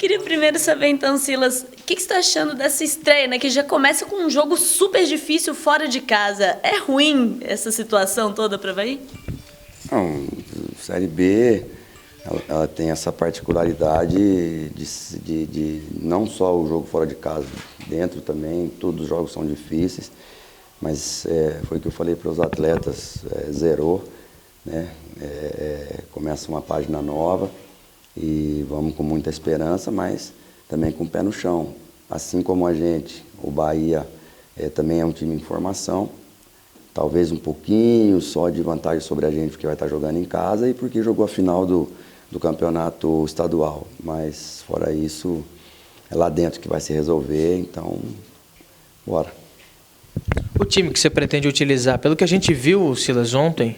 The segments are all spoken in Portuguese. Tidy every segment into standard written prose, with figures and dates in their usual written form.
Queria primeiro saber, então, Silas, o que você está achando dessa estreia, né? Que já começa com um jogo super difícil fora de casa. É ruim essa situação toda para o Avaí? Não, Série B, ela tem essa particularidade de não só o jogo fora de casa, dentro também, todos os jogos são difíceis, mas foi o que eu falei para os atletas, zerou, né? Começa uma página nova e vamos com muita esperança, mas também com o pé no chão. Assim como a gente, o Bahia também é um time em formação, talvez um pouquinho só de vantagem sobre a gente, porque vai estar jogando em casa e porque jogou a final do campeonato estadual. Mas, fora isso, é lá dentro que vai se resolver, então, bora. O time que você pretende utilizar, pelo que a gente viu, Silas, ontem,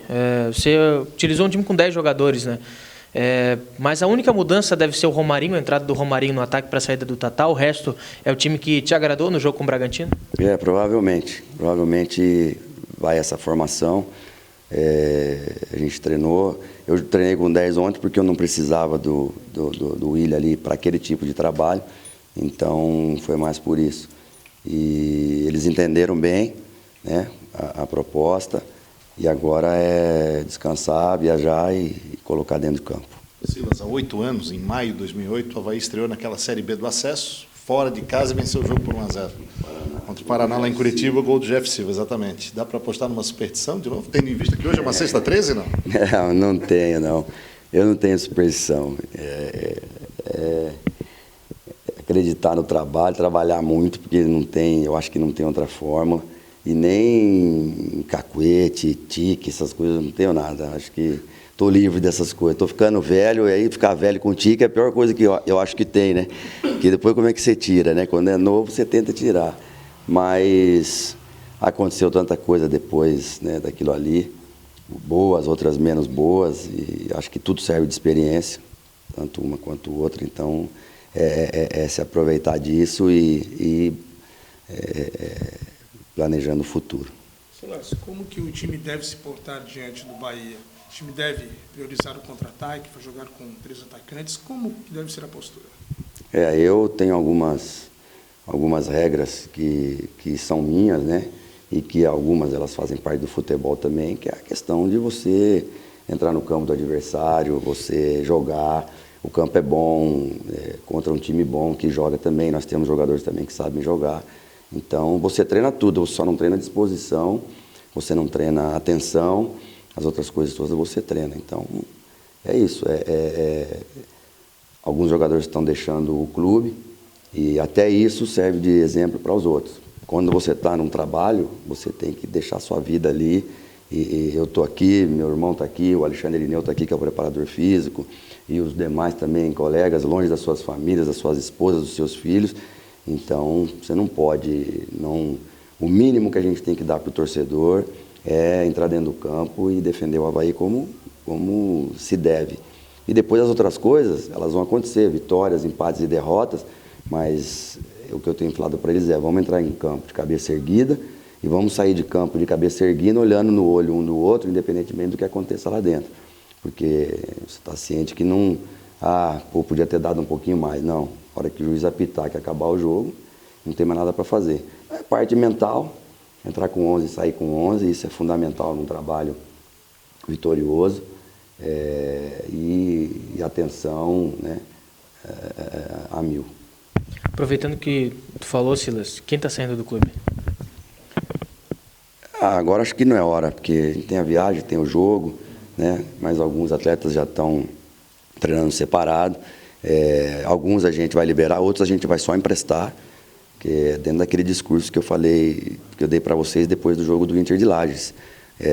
você utilizou um time com 10 jogadores, né? Mas a única mudança deve ser o Romarinho, a entrada do Romarinho no ataque para a saída do Tatá. O resto é o time que te agradou no jogo com o Bragantino? Provavelmente. Provavelmente vai essa formação. A gente treinou. Eu treinei com 10 ontem porque eu não precisava do Willian ali para aquele tipo de trabalho. Então foi mais por isso. E eles entenderam bem, né, a proposta. E agora é descansar, viajar e colocar dentro de campo. Silas, há 8 anos, em maio de 2008, o Avaí estreou naquela Série B do acesso, fora de casa e venceu o jogo por 1-0. Contra o Paraná, lá em Curitiba, o gol do Jeff Silva, exatamente. Dá para apostar numa superstição de novo? Tendo em vista que hoje é uma sexta 13, não? Não tenho, não. Eu não tenho superstição. Acreditar no trabalho, trabalhar muito, porque eu acho que não tem outra forma. E nem cacuete, tique, essas coisas, não tenho nada. Acho que estou livre dessas coisas. Estou ficando velho, e aí ficar velho com tique é a pior coisa que eu acho que tem, né? Porque depois como é que você tira, né? Quando é novo, você tenta tirar. Mas aconteceu tanta coisa depois, né, daquilo ali. Boas, outras menos boas. E acho que tudo serve de experiência, tanto uma quanto outra. Então, se aproveitar disso e planejando o futuro. Silas, como que o time deve se portar diante do Bahia? O time deve priorizar o contra-ataque, para jogar com 3 atacantes? Como que deve ser a postura? Eu tenho algumas regras que são minhas, né? E que algumas elas fazem parte do futebol também, que é a questão de você entrar no campo do adversário, você jogar. O campo é bom, contra um time bom que joga também. Nós temos jogadores também que sabem jogar. Então, você treina tudo, você só não treina disposição, você não treina atenção, as outras coisas todas você treina. Então, é isso. Alguns jogadores estão deixando o clube e até isso serve de exemplo para os outros. Quando você está num trabalho, você tem que deixar a sua vida ali. E eu estou aqui, meu irmão está aqui, o Alexandre Irineu está aqui, que é o preparador físico, e os demais também, colegas, longe das suas famílias, das suas esposas, dos seus filhos. Então, você não pode... O mínimo que a gente tem que dar para o torcedor é entrar dentro do campo e defender o Avaí como se deve. E depois as outras coisas, elas vão acontecer, vitórias, empates e derrotas, mas o que eu tenho falado para eles vamos entrar em campo de cabeça erguida e vamos sair de campo de cabeça erguida, olhando no olho um do outro, independentemente do que aconteça lá dentro. Porque você está ciente que não... podia ter dado um pouquinho mais. Não. A hora que o juiz apitar, que acabar o jogo, não tem mais nada para fazer. É parte mental, entrar com 11 e sair com 11, isso é fundamental num trabalho vitorioso. E atenção, né, a 1000. Aproveitando que tu falou, Silas, quem está saindo do clube? Agora acho que não é hora, porque a gente tem a viagem, tem o jogo, né, mas alguns atletas já estão treinando separado. Alguns a gente vai liberar, outros a gente vai só emprestar, que é dentro daquele discurso que eu falei, que eu dei para vocês depois do jogo do Inter de Lages.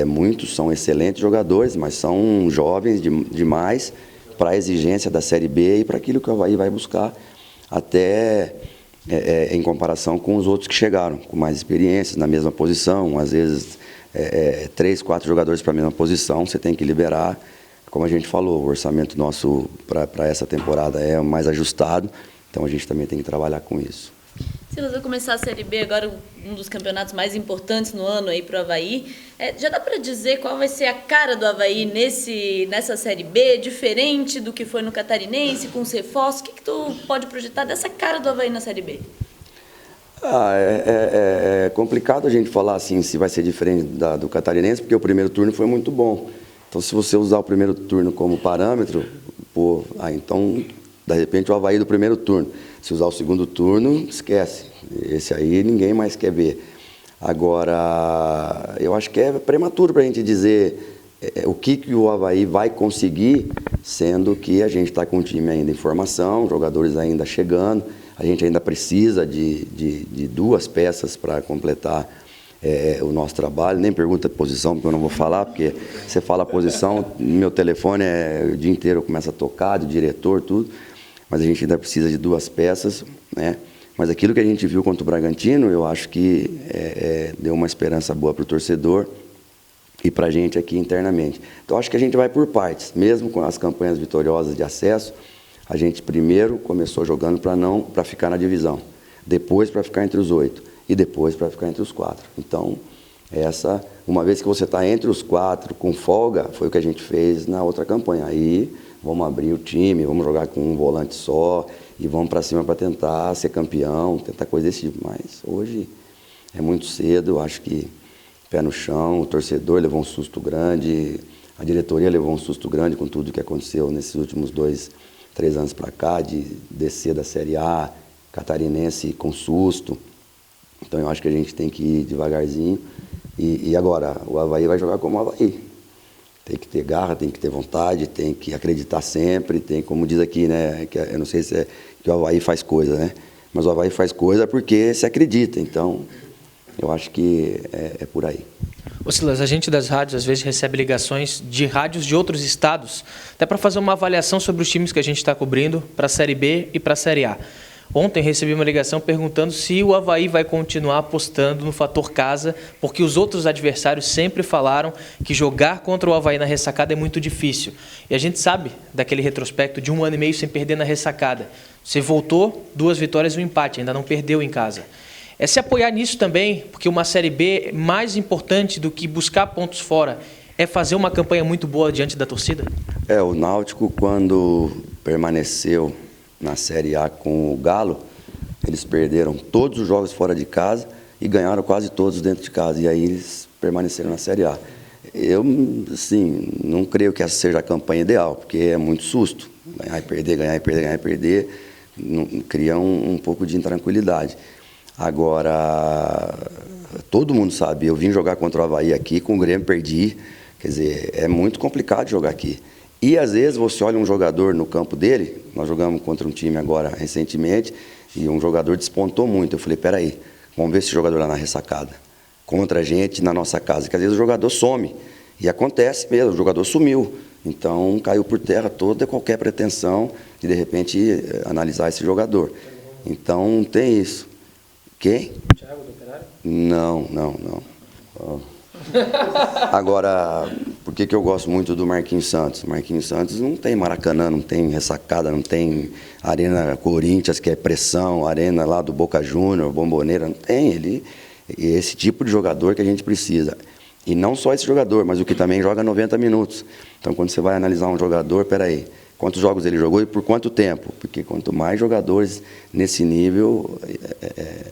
Muitos são excelentes jogadores, mas são jovens demais para a exigência da Série B e para aquilo que o Avaí vai buscar, até em comparação com os outros que chegaram, com mais experiências, na mesma posição, às vezes 3, 4 jogadores para a mesma posição, você tem que liberar. Como a gente falou, o orçamento nosso para essa temporada é mais ajustado, então a gente também tem que trabalhar com isso. Silas, vai começar a Série B agora, um dos campeonatos mais importantes no ano aí para o Avaí. Já dá para dizer qual vai ser a cara do Avaí nessa Série B, diferente do que foi no Catarinense, com os reforços? O que tu pode projetar dessa cara do Avaí na Série B? É complicado a gente falar assim se vai ser diferente do Catarinense, porque o primeiro turno foi muito bom. Então, se você usar o primeiro turno como parâmetro, então, de repente, o Avaí do primeiro turno. Se usar o segundo turno, esquece. Esse aí ninguém mais quer ver. Agora, eu acho que é prematuro para a gente dizer o que o Avaí vai conseguir, sendo que a gente está com o time ainda em formação, jogadores ainda chegando, a gente ainda precisa de duas peças para completar o nosso trabalho. Nem pergunta de posição, porque eu não vou falar, porque você fala posição, meu telefone o dia inteiro começa a tocar, de diretor, tudo. Mas a gente ainda precisa de duas peças, né? Mas aquilo que a gente viu contra o Bragantino, eu acho que deu uma esperança boa para o torcedor e para a gente aqui internamente. Então, acho que a gente vai por partes. Mesmo com as campanhas vitoriosas de acesso, a gente primeiro começou jogando para ficar na divisão, depois para ficar entre os 8 e depois para ficar entre os 4. Então, uma vez que você está entre os 4 com folga, foi o que a gente fez na outra campanha. Aí vamos abrir o time, vamos jogar com um volante só e vamos para cima para tentar ser campeão, tentar coisa desse tipo. Mas hoje é muito cedo, eu acho que pé no chão, o torcedor levou um susto grande, a diretoria levou um susto grande com tudo que aconteceu nesses últimos 2, 3 anos para cá, de descer da Série A, Catarinense com susto. Então eu acho que a gente tem que ir devagarzinho. E agora, o Avaí vai jogar como o Avaí. Tem que ter garra, tem que ter vontade, tem que acreditar sempre, tem, como diz aqui, né, que eu não sei se que o Avaí faz coisa, né, mas o Avaí faz coisa porque se acredita, então eu acho que é por aí. Ô Silas, a gente das rádios às vezes recebe ligações de rádios de outros estados, até para fazer uma avaliação sobre os times que a gente está cobrindo para a Série B e para a Série A. Ontem recebi uma ligação perguntando se o Avaí vai continuar apostando no fator casa, porque os outros adversários sempre falaram que jogar contra o Avaí na ressacada é muito difícil. E a gente sabe daquele retrospecto de 1 ano e meio sem perder na ressacada. Você voltou, 2 vitórias e um empate, ainda não perdeu em casa. É se apoiar nisso também, porque uma Série B, mais importante do que buscar pontos fora, é fazer uma campanha muito boa diante da torcida? O Náutico, quando permaneceu na Série A com o Galo, eles perderam todos os jogos fora de casa e ganharam quase todos dentro de casa. E aí eles permaneceram na Série A. Eu, assim, não creio que essa seja a campanha ideal, porque é muito susto. Ganhar e perder, ganhar e perder, ganhar e perder, cria um pouco de intranquilidade. Agora, todo mundo sabe, eu vim jogar contra o Avaí aqui, com o Grêmio perdi. Quer dizer, é muito complicado jogar aqui. E às vezes você olha um jogador no campo dele, nós jogamos contra um time agora recentemente, e um jogador despontou muito. Eu falei, peraí, vamos ver esse jogador lá na ressacada, contra a gente na nossa casa, que às vezes o jogador some, e acontece mesmo, o jogador sumiu. Então caiu por terra toda qualquer pretensão de repente analisar esse jogador. Então tem isso. Quem? Thiago do Operário? Não. Agora, por que eu gosto muito do Marquinhos Santos? Marquinhos Santos não tem Maracanã, não tem ressacada, não tem Arena Corinthians, que é pressão, Arena lá do Boca Júnior, Bomboneira, não tem. Esse tipo de jogador que a gente precisa. E não só esse jogador, mas o que também joga 90 minutos. Então, quando você vai analisar um jogador, peraí, quantos jogos ele jogou e por quanto tempo? Porque quanto mais jogadores nesse nível,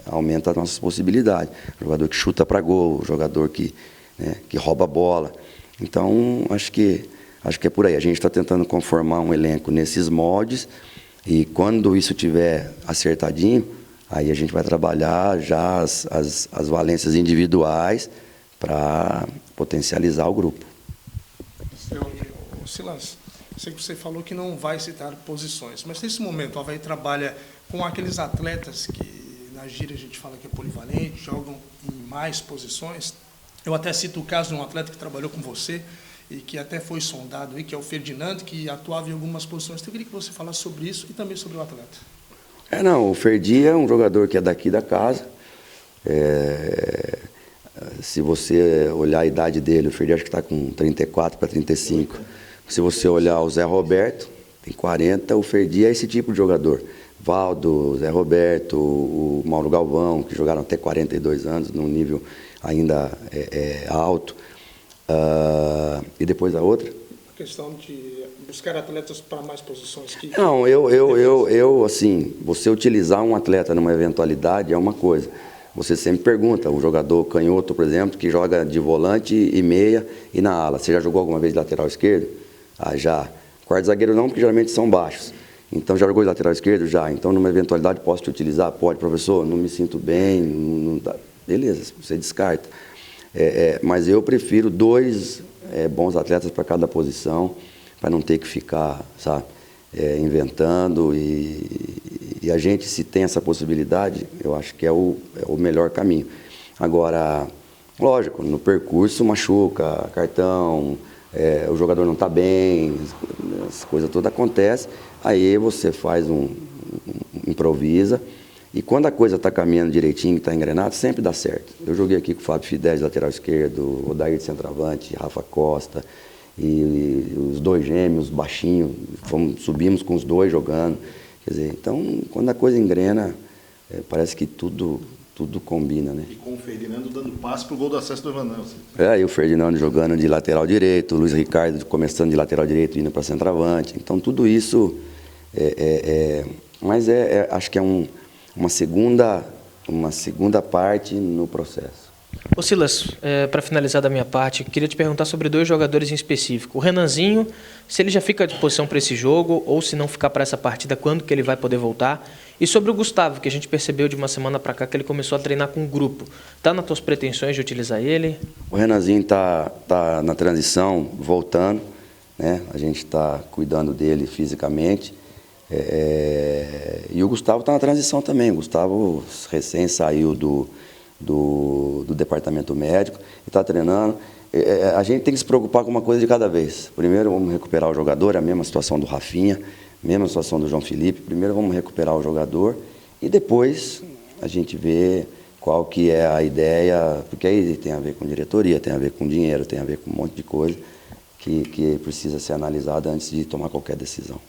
aumenta as nossas possibilidades. Jogador que chuta para gol, jogador que rouba a bola. Então, acho que é por aí. A gente está tentando conformar um elenco nesses moldes e quando isso estiver acertadinho, aí a gente vai trabalhar já as valências individuais para potencializar o grupo. Silas, sei que você falou que não vai citar posições, mas nesse momento o Avaí trabalha com aqueles atletas que na gíria a gente fala que é polivalente, jogam em mais posições. Eu até cito o caso de um atleta que trabalhou com você e que até foi sondado aí, que é o Ferdinando, que atuava em algumas posições. Então, eu queria que você falasse sobre isso e também sobre o atleta. O Ferdi é um jogador que é daqui da casa. Se você olhar a idade dele, o Ferdi acho que está com 34 para 35. Se você olhar o Zé Roberto, tem 40, o Ferdi é esse tipo de jogador. Valdo, Zé Roberto, o Mauro Galvão, que jogaram até 42 anos, num nível ainda alto. E depois a outra? A questão de buscar atletas para mais posições. Não, assim, você utilizar um atleta numa eventualidade é uma coisa. Você sempre pergunta, o jogador canhoto, por exemplo, que joga de volante e meia e na ala. Você já jogou alguma vez de lateral esquerdo? Ah, já. Quarto zagueiro não, porque geralmente são baixos. Então, já jogou de lateral esquerdo? Já. Então, numa eventualidade, posso te utilizar? Pode, professor, não me sinto bem, não dá. Beleza, você descarta. Mas eu prefiro 2 bons atletas para cada posição, para não ter que ficar, sabe, inventando. E a gente, se tem essa possibilidade, eu acho que é o melhor caminho. Agora, lógico, no percurso machuca, cartão, o jogador não está bem, as coisas todas acontecem, aí você faz improvisa, e quando a coisa está caminhando direitinho, está engrenado, sempre dá certo. Eu joguei aqui com o Fábio Fidesz, lateral esquerdo, o Dair de centroavante, Rafa Costa, e os 2 gêmeos, baixinhos, subimos com os 2 jogando. Quer dizer, então, quando a coisa engrena, parece que tudo combina, né? E com o Ferdinando dando passe para o gol do acesso do Evanel. E o Ferdinando jogando de lateral direito, o Luiz Ricardo começando de lateral direito, indo para centroavante. Então, tudo isso mas acho que é uma segunda parte no processo. Ô Silas, para finalizar da minha parte, queria te perguntar sobre 2 jogadores em específico. O Renanzinho, se ele já fica à disposição para esse jogo, ou se não ficar para essa partida, quando que ele vai poder voltar? E sobre o Gustavo, que a gente percebeu de uma semana para cá que ele começou a treinar com um grupo. Está nas tuas pretensões de utilizar ele? O Renanzinho está na transição, voltando, né? A gente está cuidando dele fisicamente. E o Gustavo está na transição também. O Gustavo recém saiu do departamento médico e está treinando. A gente tem que se preocupar com uma coisa de cada vez. Primeiro vamos recuperar o jogador, a mesma situação do Rafinha, mesma situação do João Felipe. Primeiro vamos recuperar o jogador e depois a gente vê qual que é a ideia, porque aí tem a ver com diretoria, tem a ver com dinheiro, tem a ver com um monte de coisa que precisa ser analisada antes de tomar qualquer decisão.